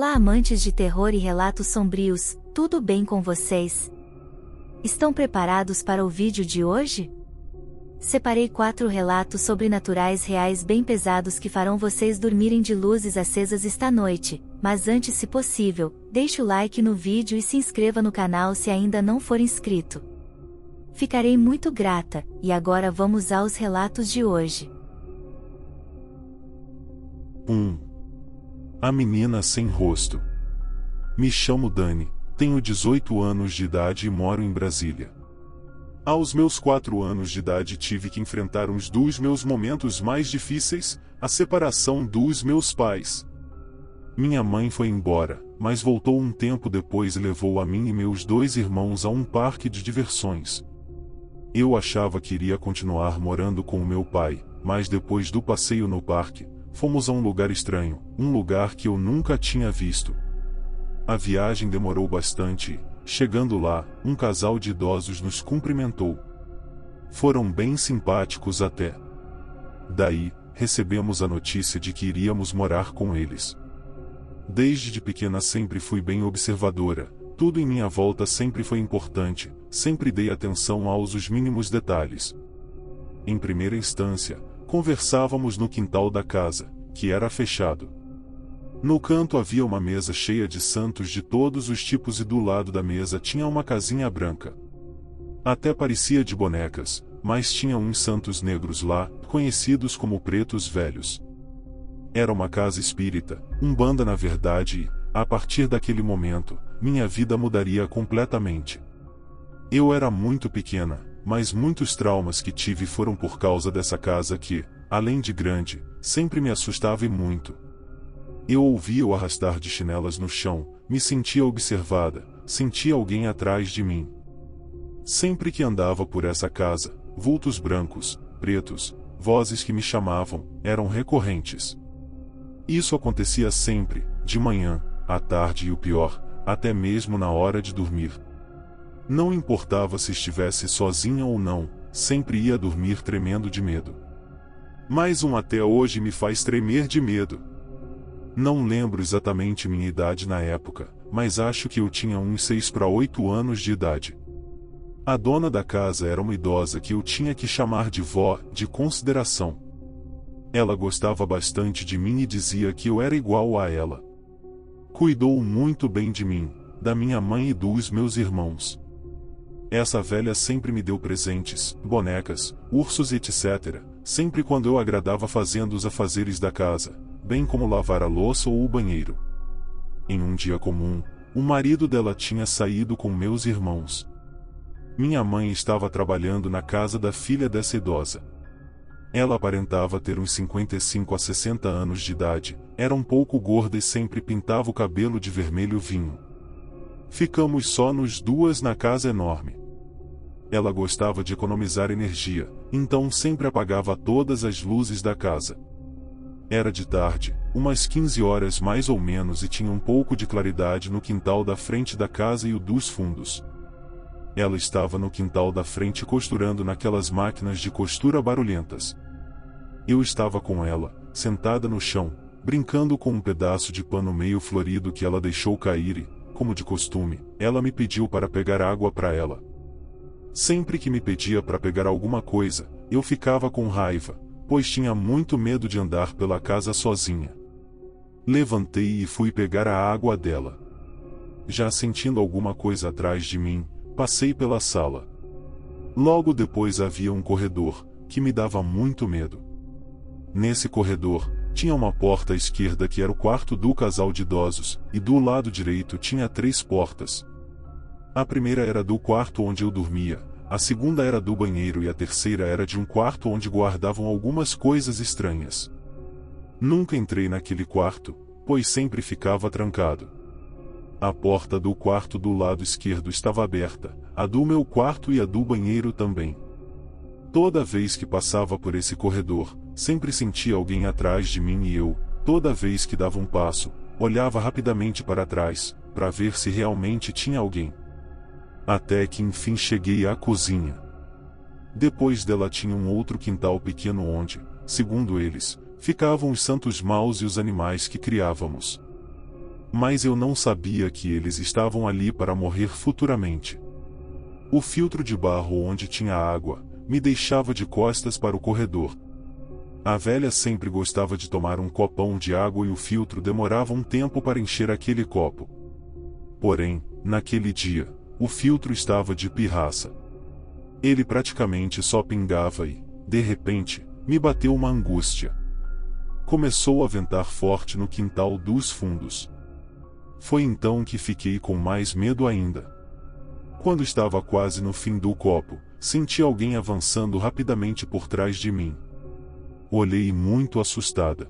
Olá, amantes de terror e relatos sombrios, tudo bem com vocês? Estão preparados para o vídeo de hoje? Separei 4 relatos sobrenaturais reais bem pesados que farão vocês dormirem de luzes acesas esta noite, mas antes, se possível, deixe o like no vídeo e se inscreva no canal se ainda não for inscrito. Ficarei muito grata, e agora vamos aos relatos de hoje. 1. A menina sem rosto. Me chamo Dani, tenho 18 anos de idade e moro em Brasília. Aos meus 4 anos de idade tive que enfrentar um dos meus momentos mais difíceis, a separação dos meus pais. Minha mãe foi embora, mas voltou um tempo depois e levou a mim e meus 2 irmãos a um parque de diversões. Eu achava que iria continuar morando com o meu pai, mas depois do passeio no parque, fomos a um lugar estranho, um lugar que eu nunca tinha visto. A viagem demorou bastante e, chegando lá, um casal de idosos nos cumprimentou. Foram bem simpáticos até. Daí, recebemos a notícia de que iríamos morar com eles. Desde pequena sempre fui bem observadora, tudo em minha volta sempre foi importante, sempre dei atenção aos mínimos detalhes. Em primeira instância, conversávamos no quintal da casa, que era fechado. No canto havia uma mesa cheia de santos de todos os tipos e do lado da mesa tinha uma casinha branca. Até parecia de bonecas, mas tinha uns santos negros lá, conhecidos como pretos velhos. Era uma casa espírita, umbanda na verdade e, a partir daquele momento, minha vida mudaria completamente. Eu era muito pequena, mas muitos traumas que tive foram por causa dessa casa que, além de grande, sempre me assustava e muito. Eu ouvia o arrastar de chinelas no chão, me sentia observada, sentia alguém atrás de mim. Sempre que andava por essa casa, vultos brancos, pretos, vozes que me chamavam, eram recorrentes. Isso acontecia sempre, de manhã, à tarde e o pior, até mesmo na hora de dormir. Não importava se estivesse sozinha ou não, sempre ia dormir tremendo de medo. Mais um até hoje me faz tremer de medo. Não lembro exatamente minha idade na época, mas acho que eu tinha uns 6 para 8 anos de idade. A dona da casa era uma idosa que eu tinha que chamar de vó, de consideração. Ela gostava bastante de mim e dizia que eu era igual a ela. Cuidou muito bem de mim, da minha mãe e dos meus irmãos. Essa velha sempre me deu presentes, bonecas, ursos etc., sempre quando eu agradava fazendo os afazeres da casa, bem como lavar a louça ou o banheiro. Em um dia comum, o marido dela tinha saído com meus irmãos. Minha mãe estava trabalhando na casa da filha dessa idosa. Ela aparentava ter uns 55 a 60 anos de idade, era um pouco gorda e sempre pintava o cabelo de vermelho vinho. Ficamos só nós duas na casa enorme. Ela gostava de economizar energia, então sempre apagava todas as luzes da casa. Era de tarde, umas 15 horas mais ou menos e tinha um pouco de claridade no quintal da frente da casa e o dos fundos. Ela estava no quintal da frente costurando naquelas máquinas de costura barulhentas. Eu estava com ela, sentada no chão, brincando com um pedaço de pano meio florido que ela deixou cair e, como de costume, ela me pediu para pegar água para ela. Sempre que me pedia para pegar alguma coisa, eu ficava com raiva, pois tinha muito medo de andar pela casa sozinha. Levantei e fui pegar a água dela. Já sentindo alguma coisa atrás de mim, passei pela sala. Logo depois havia um corredor, que me dava muito medo. Nesse corredor, tinha uma porta à esquerda que era o quarto do casal de idosos, e do lado direito tinha 3 portas. A primeira era do quarto onde eu dormia, a segunda era do banheiro e a terceira era de um quarto onde guardavam algumas coisas estranhas. Nunca entrei naquele quarto, pois sempre ficava trancado. A porta do quarto do lado esquerdo estava aberta, a do meu quarto e a do banheiro também. Toda vez que passava por esse corredor, sempre sentia alguém atrás de mim e eu, toda vez que dava um passo, olhava rapidamente para trás, para ver se realmente tinha alguém. Até que enfim cheguei à cozinha. Depois dela tinha um outro quintal pequeno onde, segundo eles, ficavam os santos maus e os animais que criávamos. Mas eu não sabia que eles estavam ali para morrer futuramente. O filtro de barro onde tinha água me deixava de costas para o corredor. A velha sempre gostava de tomar um copão de água e o filtro demorava um tempo para encher aquele copo. Porém, naquele dia, o filtro estava de pirraça. Ele praticamente só pingava e, de repente, me bateu uma angústia. Começou a ventar forte no quintal dos fundos. Foi então que fiquei com mais medo ainda. Quando estava quase no fim do copo, senti alguém avançando rapidamente por trás de mim. Olhei muito assustada.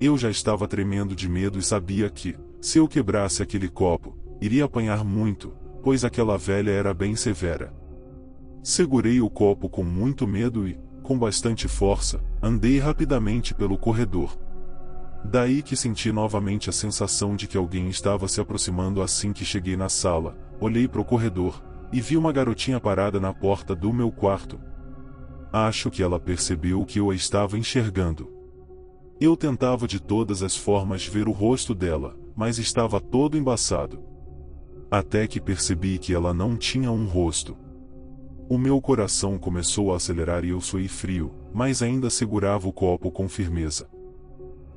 Eu já estava tremendo de medo e sabia que, se eu quebrasse aquele copo, iria apanhar muito, pois aquela velha era bem severa. Segurei o copo com muito medo e, com bastante força, andei rapidamente pelo corredor. Daí que senti novamente a sensação de que alguém estava se aproximando. Assim que cheguei na sala, olhei para o corredor, e vi uma garotinha parada na porta do meu quarto. Acho que ela percebeu que eu a estava enxergando. Eu tentava de todas as formas ver o rosto dela, mas estava todo embaçado. Até que percebi que ela não tinha um rosto. O meu coração começou a acelerar e eu suei frio, mas ainda segurava o copo com firmeza.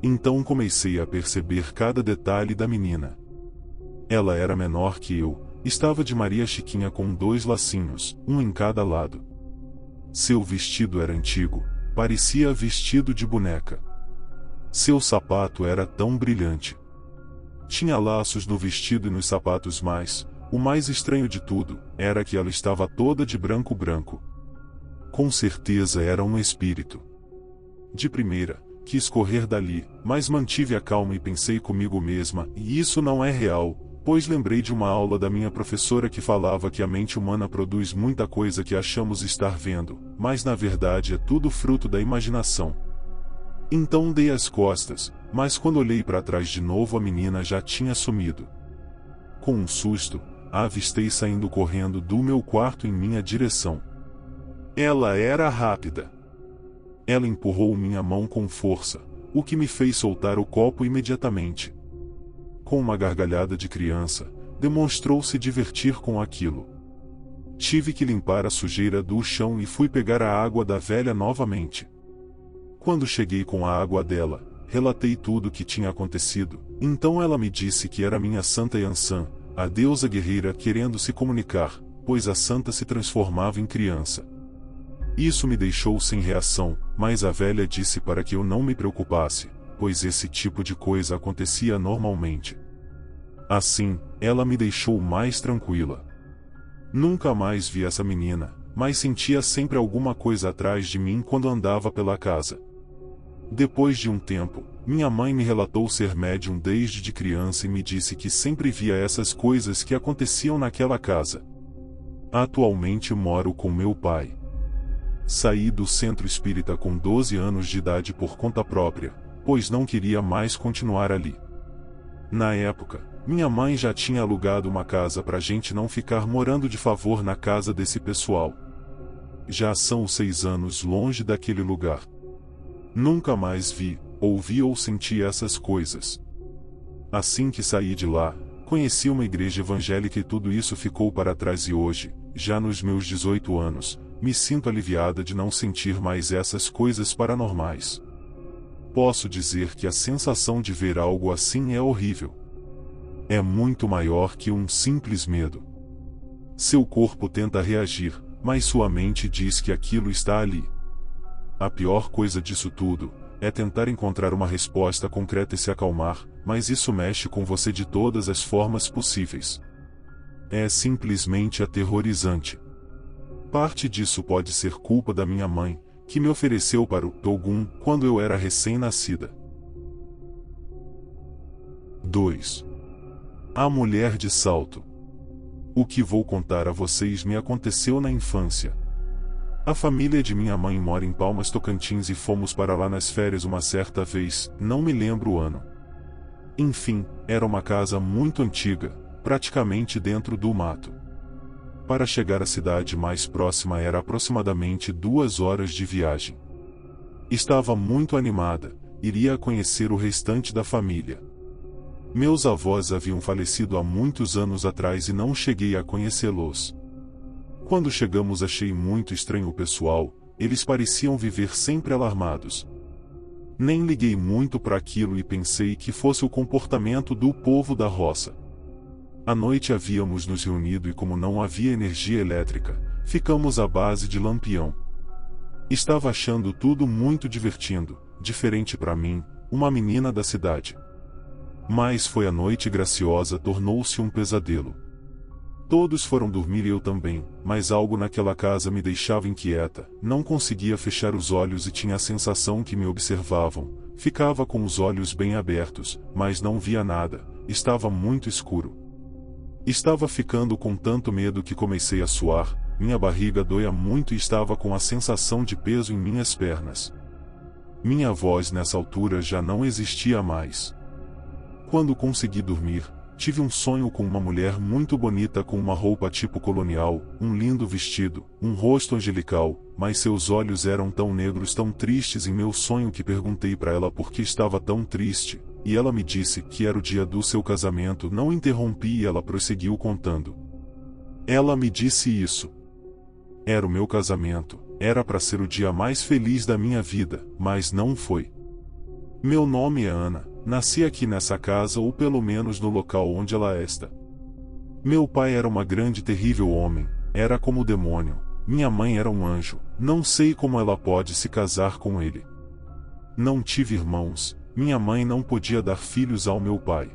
Então comecei a perceber cada detalhe da menina. Ela era menor que eu, estava de Maria Chiquinha com 2 lacinhos, um em cada lado. Seu vestido era antigo, parecia vestido de boneca. Seu sapato era tão brilhante. Tinha laços no vestido e nos sapatos, mas, o mais estranho de tudo, era que ela estava toda de branco. Com certeza era um espírito. De primeira, quis correr dali, mas mantive a calma e pensei comigo mesma, e isso não é real, pois lembrei de uma aula da minha professora que falava que a mente humana produz muita coisa que achamos estar vendo, mas na verdade é tudo fruto da imaginação. Então dei as costas, mas quando olhei para trás de novo a menina já tinha sumido. Com um susto, a avistei saindo correndo do meu quarto em minha direção. Ela era rápida. Ela empurrou minha mão com força, o que me fez soltar o copo imediatamente. Com uma gargalhada de criança, demonstrou se divertir com aquilo. Tive que limpar a sujeira do chão e fui pegar a água da velha novamente. Quando cheguei com a água dela, relatei tudo o que tinha acontecido, então ela me disse que era minha Santa Yansan, a deusa guerreira querendo se comunicar, pois a santa se transformava em criança. Isso me deixou sem reação, mas a velha disse para que eu não me preocupasse, pois esse tipo de coisa acontecia normalmente. Assim, ela me deixou mais tranquila. Nunca mais vi essa menina, mas sentia sempre alguma coisa atrás de mim quando andava pela casa. Depois de um tempo, minha mãe me relatou ser médium desde criança e me disse que sempre via essas coisas que aconteciam naquela casa. Atualmente moro com meu pai. Saí do centro espírita com 12 anos de idade por conta própria, pois não queria mais continuar ali. Na época, minha mãe já tinha alugado uma casa pra gente não ficar morando de favor na casa desse pessoal. Já são 6 anos longe daquele lugar. Nunca mais vi, ouvi ou senti essas coisas. Assim que saí de lá, conheci uma igreja evangélica e tudo isso ficou para trás e hoje, já nos meus 18 anos, me sinto aliviada de não sentir mais essas coisas paranormais. Posso dizer que a sensação de ver algo assim é horrível. É muito maior que um simples medo. Seu corpo tenta reagir, mas sua mente diz que aquilo está ali. A pior coisa disso tudo é tentar encontrar uma resposta concreta e se acalmar, mas isso mexe com você de todas as formas possíveis. É simplesmente aterrorizante. Parte disso pode ser culpa da minha mãe, que me ofereceu para o Togum quando eu era recém-nascida. 2. A mulher de salto. O que vou contar a vocês me aconteceu na infância. A família de minha mãe mora em Palmas, Tocantins e fomos para lá nas férias uma certa vez, não me lembro o ano. Enfim, era uma casa muito antiga, praticamente dentro do mato. Para chegar à cidade mais próxima era aproximadamente 2 horas de viagem. Estava muito animada, iria conhecer o restante da família. Meus avós haviam falecido há muitos anos atrás e não cheguei a conhecê-los. Quando chegamos achei muito estranho o pessoal, eles pareciam viver sempre alarmados. Nem liguei muito para aquilo e pensei que fosse o comportamento do povo da roça. À noite havíamos nos reunido e como não havia energia elétrica, ficamos à base de lampião. Estava achando tudo muito divertindo, diferente para mim, uma menina da cidade. Mas foi a noite graciosa tornou-se um pesadelo. Todos foram dormir e eu também, mas algo naquela casa me deixava inquieta, não conseguia fechar os olhos e tinha a sensação que me observavam, ficava com os olhos bem abertos, mas não via nada, estava muito escuro. Estava ficando com tanto medo que comecei a suar, minha barriga doía muito e estava com a sensação de peso em minhas pernas. Minha voz nessa altura já não existia mais. Quando consegui dormir, tive um sonho com uma mulher muito bonita com uma roupa tipo colonial, um lindo vestido, um rosto angelical, mas seus olhos eram tão negros, tão tristes em meu sonho que perguntei para ela por que estava tão triste, e ela me disse que era o dia do seu casamento. Não interrompi e ela prosseguiu contando. Ela me disse isso. Era o meu casamento, era para ser o dia mais feliz da minha vida, mas não foi. Meu nome é Ana, nasci aqui nessa casa ou pelo menos no local onde ela está. Meu pai era uma grande terrível homem, era como o demônio, minha mãe era um anjo, não sei como ela pode se casar com ele. Não tive irmãos, minha mãe não podia dar filhos ao meu pai.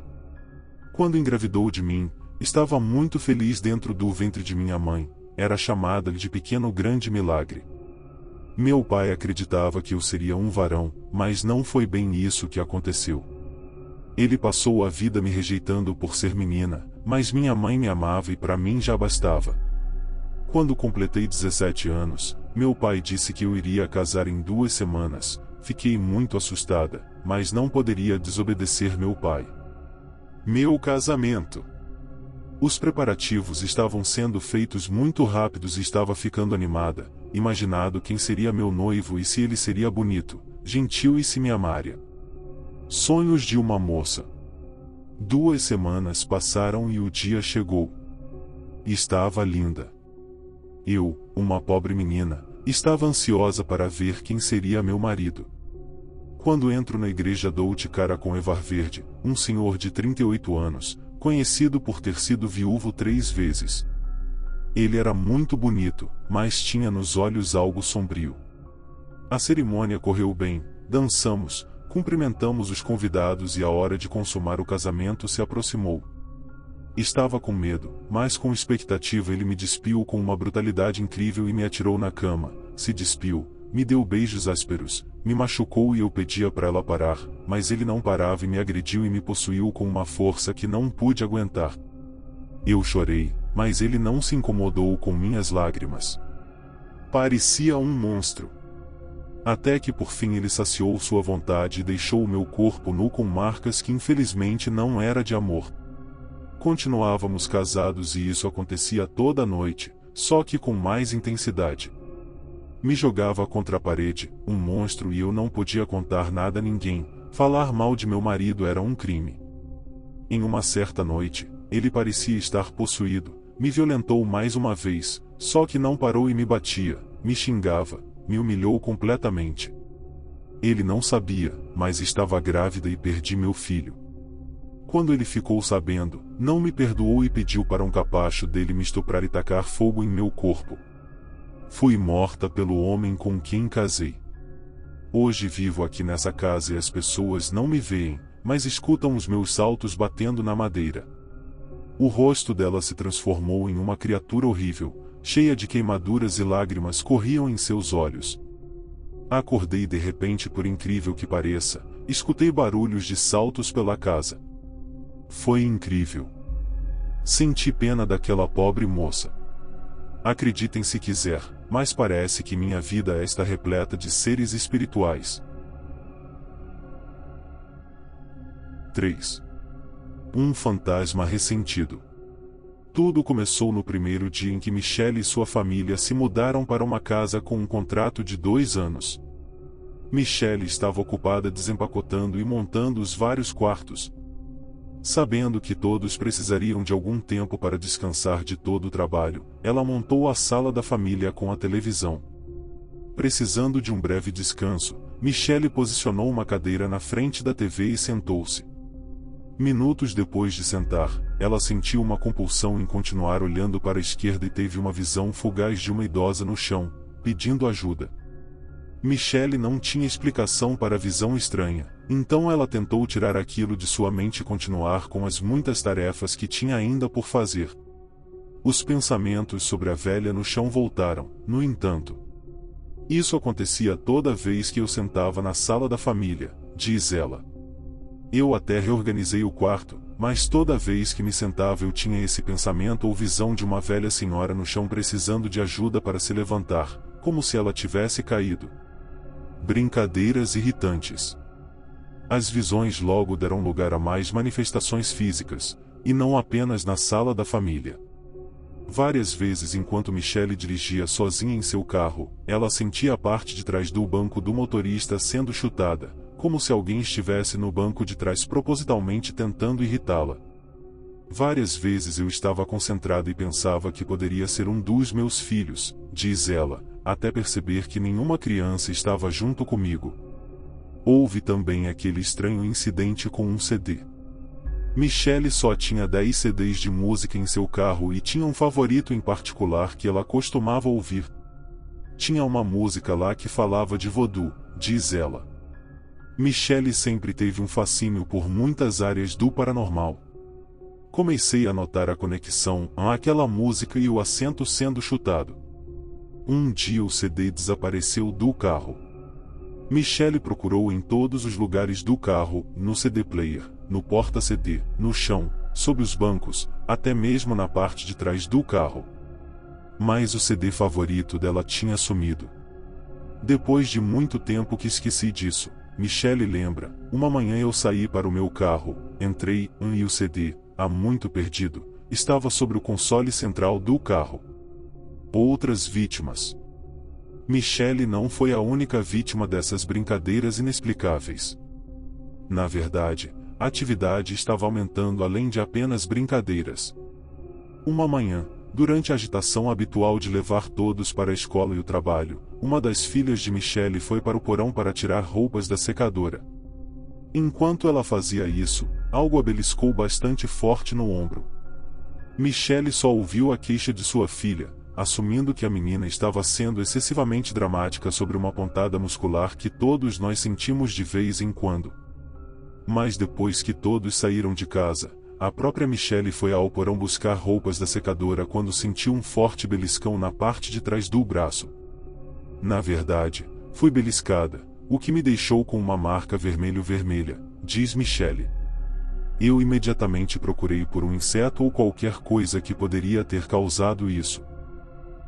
Quando engravidou de mim, estava muito feliz dentro do ventre de minha mãe, era chamada de pequeno grande milagre. Meu pai acreditava que eu seria um varão, mas não foi bem isso que aconteceu. Ele passou a vida me rejeitando por ser menina, mas minha mãe me amava e para mim já bastava. Quando completei 17 anos, meu pai disse que eu iria casar em 2 semanas, fiquei muito assustada, mas não poderia desobedecer meu pai. Meu casamento. Os preparativos estavam sendo feitos muito rápidos e estava ficando animada, imaginando quem seria meu noivo e se ele seria bonito, gentil e se me amaria. Sonhos de uma moça. 2 semanas passaram e o dia chegou. Estava linda. Eu, uma pobre menina, estava ansiosa para ver quem seria meu marido. Quando entro na igreja dou de cara com Evar Verde, um senhor de 38 anos, conhecido por ter sido viúvo 3 vezes. Ele era muito bonito, mas tinha nos olhos algo sombrio. A cerimônia correu bem, dançamos, cumprimentamos os convidados e a hora de consumar o casamento se aproximou. Estava com medo, mas com expectativa ele me despiu com uma brutalidade incrível e me atirou na cama, se despiu, me deu beijos ásperos, me machucou e eu pedia para ela parar, mas ele não parava e me agrediu e me possuiu com uma força que não pude aguentar. Eu chorei, mas ele não se incomodou com minhas lágrimas. Parecia um monstro. Até que por fim ele saciou sua vontade e deixou o meu corpo nu com marcas que infelizmente não era de amor. Continuávamos casados e isso acontecia toda noite, só que com mais intensidade. Me jogava contra a parede, um monstro, e eu não podia contar nada a ninguém, falar mal de meu marido era um crime. Em uma certa noite, ele parecia estar possuído, me violentou mais uma vez, só que não parou e me batia, me xingava, me humilhou completamente. Ele não sabia, mas estava grávida e perdi meu filho. Quando ele ficou sabendo, não me perdoou e pediu para um capacho dele me estuprar e tacar fogo em meu corpo. Fui morta pelo homem com quem casei. Hoje vivo aqui nessa casa e as pessoas não me veem, mas escutam os meus saltos batendo na madeira. O rosto dela se transformou em uma criatura horrível, cheia de queimaduras e lágrimas corriam em seus olhos. Acordei e de repente, por incrível que pareça, escutei barulhos de saltos pela casa. Foi incrível. Senti pena daquela pobre moça. Acreditem se quiser, mas parece que minha vida está repleta de seres espirituais. 3. Um fantasma ressentido. Tudo começou no primeiro dia em que Michelle e sua família se mudaram para uma casa com um contrato de 2 anos. Michelle estava ocupada desempacotando e montando os vários quartos. Sabendo que todos precisariam de algum tempo para descansar de todo o trabalho, ela montou a sala da família com a televisão. Precisando de um breve descanso, Michelle posicionou uma cadeira na frente da TV e sentou-se. Minutos depois de sentar, ela sentiu uma compulsão em continuar olhando para a esquerda e teve uma visão fugaz de uma idosa no chão, pedindo ajuda. Michelle não tinha explicação para a visão estranha, então ela tentou tirar aquilo de sua mente e continuar com as muitas tarefas que tinha ainda por fazer. Os pensamentos sobre a velha no chão voltaram, no entanto. Isso acontecia toda vez que eu sentava na sala da família, diz ela. Eu até reorganizei o quarto, mas toda vez que me sentava eu tinha esse pensamento ou visão de uma velha senhora no chão precisando de ajuda para se levantar, como se ela tivesse caído. Brincadeiras irritantes. As visões logo deram lugar a mais manifestações físicas, e não apenas na sala da família. Várias vezes enquanto Michelle dirigia sozinha em seu carro, ela sentia a parte de trás do banco do motorista sendo chutada, como se alguém estivesse no banco de trás propositalmente tentando irritá-la. Várias vezes eu estava concentrada e pensava que poderia ser um dos meus filhos, diz ela, até perceber que nenhuma criança estava junto comigo. Houve também aquele estranho incidente com um CD. Michelle só tinha 10 CDs de música em seu carro e tinha um favorito em particular que ela costumava ouvir. Tinha uma música lá que falava de voodoo, diz ela. Michelle sempre teve um fascínio por muitas áreas do paranormal. Comecei a notar a conexão àquela música e o assento sendo chutado. Um dia o CD desapareceu do carro. Michelle procurou em todos os lugares do carro, no CD player, no porta-CD, no chão, sob os bancos, até mesmo na parte de trás do carro. Mas o CD favorito dela tinha sumido. Depois de muito tempo que esqueci disso, Michelle lembra, uma manhã eu saí para o meu carro, entrei, e o CD, há muito perdido, estava sobre o console central do carro. Outras vítimas. Michelle não foi a única vítima dessas brincadeiras inexplicáveis. Na verdade, a atividade estava aumentando além de apenas brincadeiras. Uma manhã, durante a agitação habitual de levar todos para a escola e o trabalho, uma das filhas de Michelle foi para o porão para tirar roupas da secadora. Enquanto ela fazia isso, algo a beliscou bastante forte no ombro. Michelle só ouviu a queixa de sua filha, assumindo que a menina estava sendo excessivamente dramática sobre uma pontada muscular que todos nós sentimos de vez em quando. Mas depois que todos saíram de casa, a própria Michelle foi ao porão buscar roupas da secadora quando sentiu um forte beliscão na parte de trás do braço. Na verdade, fui beliscada, o que me deixou com uma marca vermelha, diz Michelle. Eu imediatamente procurei por um inseto ou qualquer coisa que poderia ter causado isso.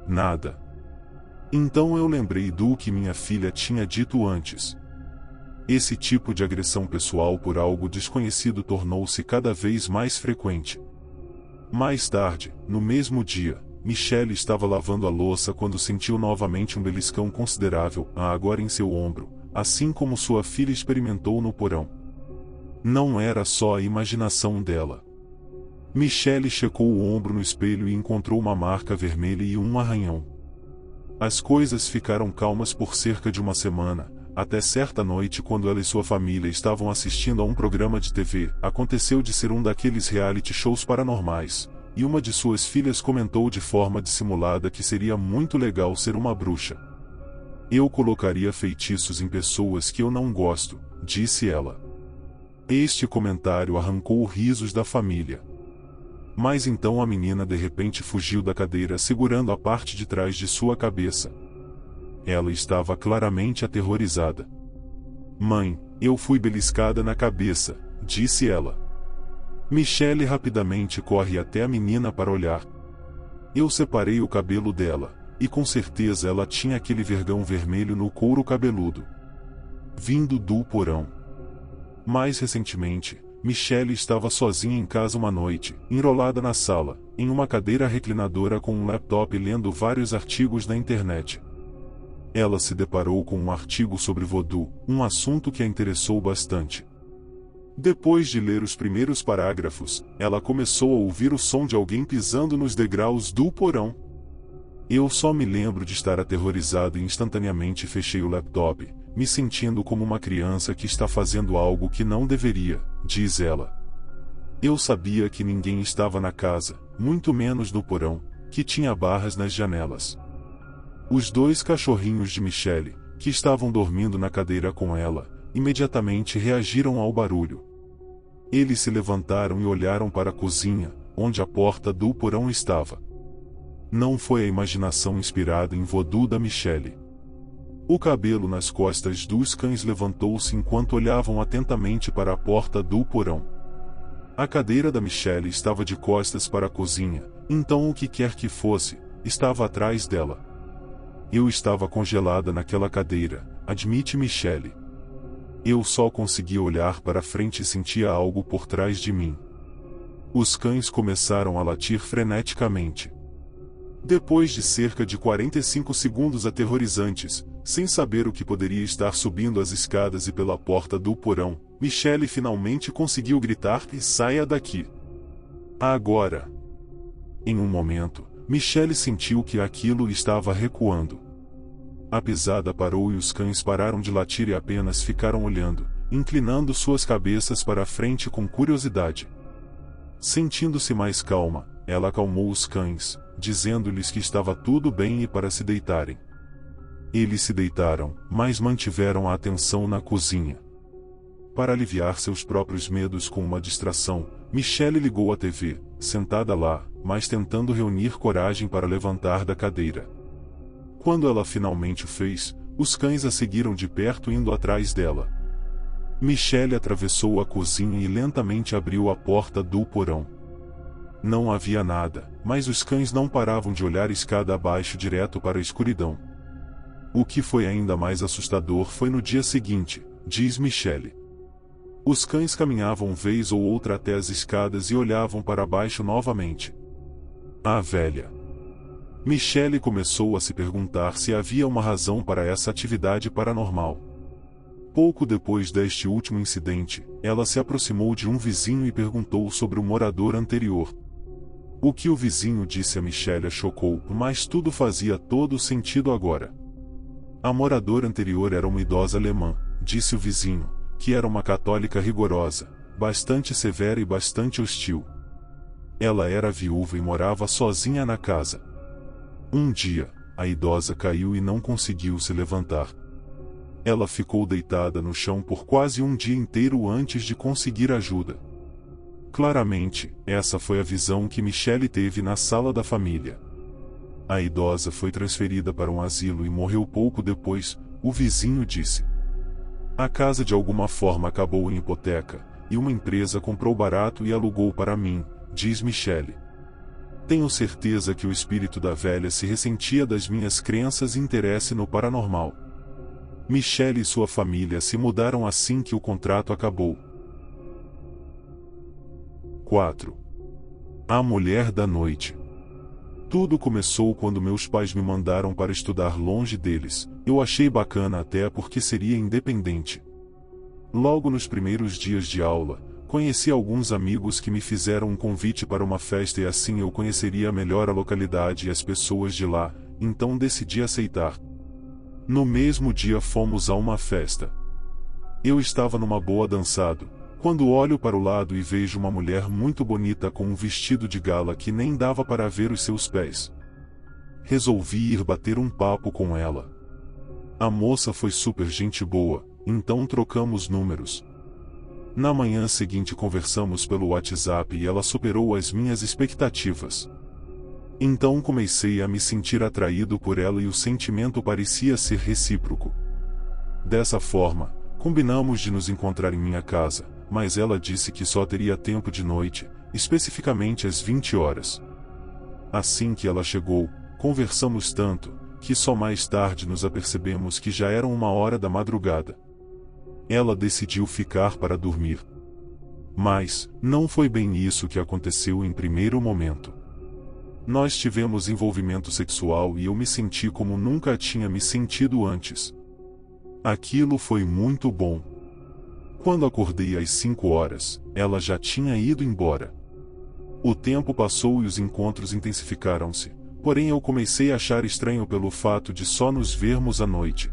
Nada. Então eu lembrei do que minha filha tinha dito antes. Esse tipo de agressão pessoal por algo desconhecido tornou-se cada vez mais frequente. Mais tarde, no mesmo dia, Michelle estava lavando a louça quando sentiu novamente um beliscão considerável, agora em seu ombro, assim como sua filha experimentou no porão. Não era só a imaginação dela. Michelle checou o ombro no espelho e encontrou uma marca vermelha e um arranhão. As coisas ficaram calmas por cerca de uma semana, até certa noite quando ela e sua família estavam assistindo a um programa de TV, aconteceu de ser um daqueles reality shows paranormais, e uma de suas filhas comentou de forma dissimulada que seria muito legal ser uma bruxa. Eu colocaria feitiços em pessoas que eu não gosto, disse ela. Este comentário arrancou risos da família. Mas então a menina de repente fugiu da cadeira segurando a parte de trás de sua cabeça. Ela estava claramente aterrorizada. Mãe, eu fui beliscada na cabeça, disse ela. Michelle rapidamente corre até a menina para olhar. Eu separei o cabelo dela, e com certeza ela tinha aquele vergão vermelho no couro cabeludo. Vindo do porão. Mais recentemente, Michelle estava sozinha em casa uma noite, enrolada na sala, em uma cadeira reclinadora com um laptop lendo vários artigos na internet. Ela se deparou com um artigo sobre voodoo, um assunto que a interessou bastante. Depois de ler os primeiros parágrafos, ela começou a ouvir o som de alguém pisando nos degraus do porão. Eu só me lembro de estar aterrorizado e instantaneamente fechei o laptop, me sentindo como uma criança que está fazendo algo que não deveria, diz ela. Eu sabia que ninguém estava na casa, muito menos no porão, que tinha barras nas janelas. Os 2 cachorrinhos de Michelle, que estavam dormindo na cadeira com ela, imediatamente reagiram ao barulho. Eles se levantaram e olharam para a cozinha, onde a porta do porão estava. Não foi a imaginação inspirada em voodoo da Michelle. O cabelo nas costas dos cães levantou-se enquanto olhavam atentamente para a porta do porão. A cadeira da Michelle estava de costas para a cozinha, então o que quer que fosse, estava atrás dela. Eu estava congelada naquela cadeira, admite Michelle. Eu só conseguia olhar para frente e sentia algo por trás de mim. Os cães começaram a latir freneticamente. Depois de cerca de 45 segundos aterrorizantes, sem saber o que poderia estar subindo as escadas e pela porta do porão, Michelle finalmente conseguiu gritar: "E saia daqui! Agora!" Em um momento, Michelle sentiu que aquilo estava recuando. A pisada parou e os cães pararam de latir e apenas ficaram olhando, inclinando suas cabeças para a frente com curiosidade. Sentindo-se mais calma, ela acalmou os cães, dizendo-lhes que estava tudo bem e para se deitarem. Eles se deitaram, mas mantiveram a atenção na cozinha. Para aliviar seus próprios medos com uma distração, Michelle ligou a TV, sentada lá, mas tentando reunir coragem para levantar da cadeira. Quando ela finalmente o fez, os cães a seguiram de perto indo atrás dela. Michelle atravessou a cozinha e lentamente abriu a porta do porão. Não havia nada, mas os cães não paravam de olhar escada abaixo direto para a escuridão. O que foi ainda mais assustador foi no dia seguinte, diz Michelle. Os cães caminhavam vez ou outra até as escadas e olhavam para baixo novamente. A velha Michelle começou a se perguntar se havia uma razão para essa atividade paranormal. Pouco depois deste último incidente, ela se aproximou de um vizinho e perguntou sobre o morador anterior. O que o vizinho disse a Michelle a chocou, mas tudo fazia todo sentido agora. A moradora anterior era uma idosa alemã, disse o vizinho, que era uma católica rigorosa, bastante severa e bastante hostil. Ela era viúva e morava sozinha na casa. Um dia, a idosa caiu e não conseguiu se levantar. Ela ficou deitada no chão por quase um dia inteiro antes de conseguir ajuda. Claramente, essa foi a visão que Michelle teve na sala da família. A idosa foi transferida para um asilo e morreu pouco depois, o vizinho disse. A casa de alguma forma acabou em hipoteca, e uma empresa comprou barato e alugou para mim, diz Michelle. Tenho certeza que o espírito da velha se ressentia das minhas crenças e interesse no paranormal. Michelle e sua família se mudaram assim que o contrato acabou. 4. A Mulher da Noite. Tudo começou quando meus pais me mandaram para estudar longe deles. Eu achei bacana até porque seria independente. Logo nos primeiros dias de aula, conheci alguns amigos que me fizeram um convite para uma festa e assim eu conheceria melhor a localidade e as pessoas de lá, então decidi aceitar. No mesmo dia fomos a uma festa. Eu estava numa boa dançado, quando olho para o lado e vejo uma mulher muito bonita com um vestido de gala que nem dava para ver os seus pés. Resolvi ir bater um papo com ela. A moça foi super gente boa, então trocamos números. Na manhã seguinte conversamos pelo WhatsApp e ela superou as minhas expectativas. Então comecei a me sentir atraído por ela e o sentimento parecia ser recíproco. Dessa forma, combinamos de nos encontrar em minha casa, mas ela disse que só teria tempo de noite, especificamente às 20 horas. Assim que ela chegou, conversamos tanto, que só mais tarde nos apercebemos que já eram 1h da madrugada. Ela decidiu ficar para dormir. Mas, não foi bem isso que aconteceu em primeiro momento. Nós tivemos envolvimento sexual e eu me senti como nunca tinha me sentido antes. Aquilo foi muito bom. Quando acordei às 5 horas, ela já tinha ido embora. O tempo passou e os encontros intensificaram-se, porém eu comecei a achar estranho pelo fato de só nos vermos à noite.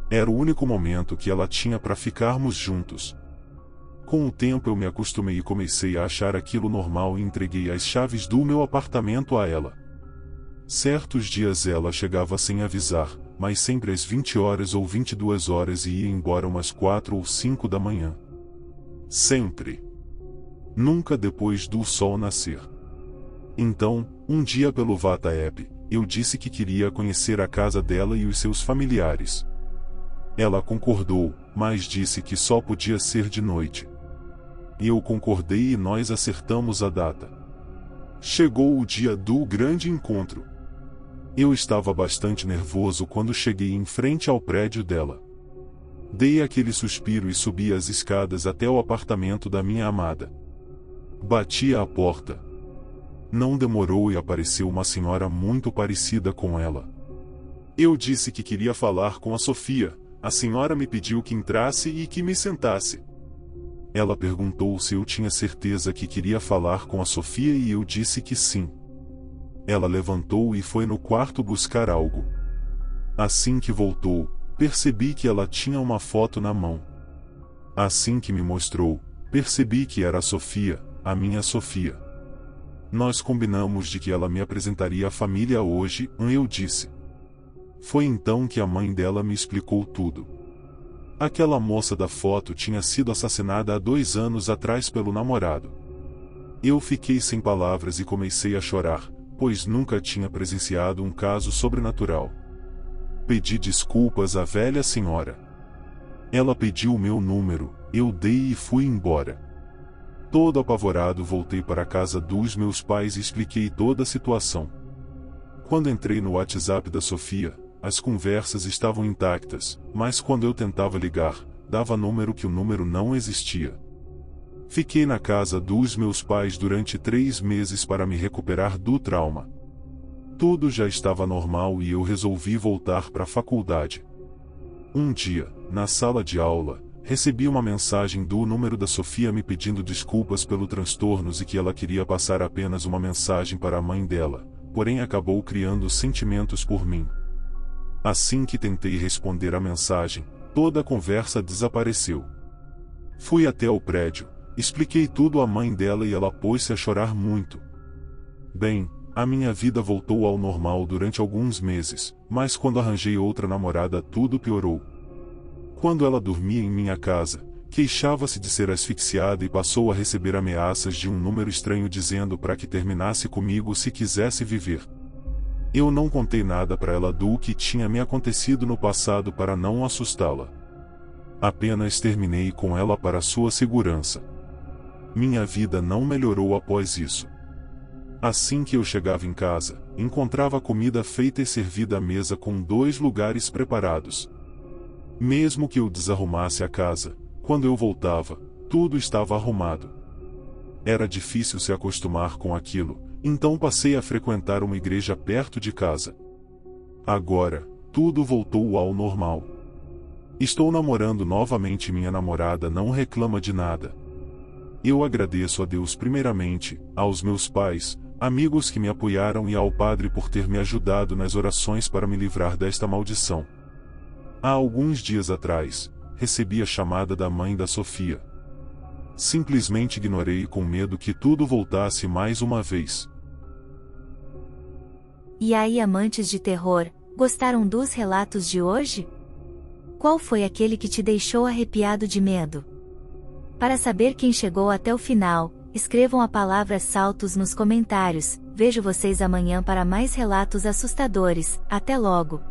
Era o único momento que ela tinha para ficarmos juntos. Com o tempo eu me acostumei e comecei a achar aquilo normal e entreguei as chaves do meu apartamento a ela. Certos dias ela chegava sem avisar, mas sempre às 20 horas ou 22 horas e ia embora umas 4 ou 5 da manhã. Sempre. Nunca depois do sol nascer. Então, um dia pelo WhatsApp, eu disse que queria conhecer a casa dela e os seus familiares. Ela concordou, mas disse que só podia ser de noite. Eu concordei e nós acertamos a data. Chegou o dia do grande encontro. Eu estava bastante nervoso quando cheguei em frente ao prédio dela. Dei aquele suspiro e subi as escadas até o apartamento da minha amada. Bati à porta. Não demorou e apareceu uma senhora muito parecida com ela. Eu disse que queria falar com a Sofia. A senhora me pediu que entrasse e que me sentasse. Ela perguntou se eu tinha certeza que queria falar com a Sofia e eu disse que sim. Ela levantou e foi no quarto buscar algo. Assim que voltou, percebi que ela tinha uma foto na mão. Assim que me mostrou, percebi que era a Sofia, a minha Sofia. Nós combinamos de que ela me apresentaria à família hoje, eu disse. Foi então que a mãe dela me explicou tudo. Aquela moça da foto tinha sido assassinada há 2 anos atrás pelo namorado. Eu fiquei sem palavras e comecei a chorar, pois nunca tinha presenciado um caso sobrenatural. Pedi desculpas à velha senhora. Ela pediu o meu número, eu dei e fui embora. Todo apavorado voltei para a casa dos meus pais e expliquei toda a situação. Quando entrei no WhatsApp da Sofia, as conversas estavam intactas, mas quando eu tentava ligar, dava número que o número não existia. Fiquei na casa dos meus pais durante 3 meses para me recuperar do trauma. Tudo já estava normal e eu resolvi voltar para a faculdade. Um dia, na sala de aula, recebi uma mensagem do número da Sofia me pedindo desculpas pelo transtornos e que ela queria passar apenas uma mensagem para a mãe dela, porém acabou criando sentimentos por mim. Assim que tentei responder a mensagem, toda a conversa desapareceu. Fui até o prédio, expliquei tudo à mãe dela e ela pôs-se a chorar muito. Bem, a minha vida voltou ao normal durante alguns meses, mas quando arranjei outra namorada tudo piorou. Quando ela dormia em minha casa, queixava-se de ser asfixiada e passou a receber ameaças de um número estranho dizendo para que terminasse comigo se quisesse viver. Eu não contei nada para ela do que tinha me acontecido no passado para não assustá-la. Apenas terminei com ela para sua segurança. Minha vida não melhorou após isso. Assim que eu chegava em casa, encontrava comida feita e servida à mesa com 2 lugares preparados. Mesmo que eu desarrumasse a casa, quando eu voltava, tudo estava arrumado. Era difícil se acostumar com aquilo, então passei a frequentar uma igreja perto de casa. Agora, tudo voltou ao normal. Estou namorando novamente e minha namorada não reclama de nada. Eu agradeço a Deus primeiramente, aos meus pais, amigos que me apoiaram e ao Padre por ter me ajudado nas orações para me livrar desta maldição. Há alguns dias atrás, recebi a chamada da mãe da Sofia. Simplesmente ignorei com medo que tudo voltasse mais uma vez. E aí, amantes de terror, gostaram dos relatos de hoje? Qual foi aquele que te deixou arrepiado de medo? Para saber quem chegou até o final, escrevam a palavra saltos nos comentários. Vejo vocês amanhã para mais relatos assustadores. Até logo!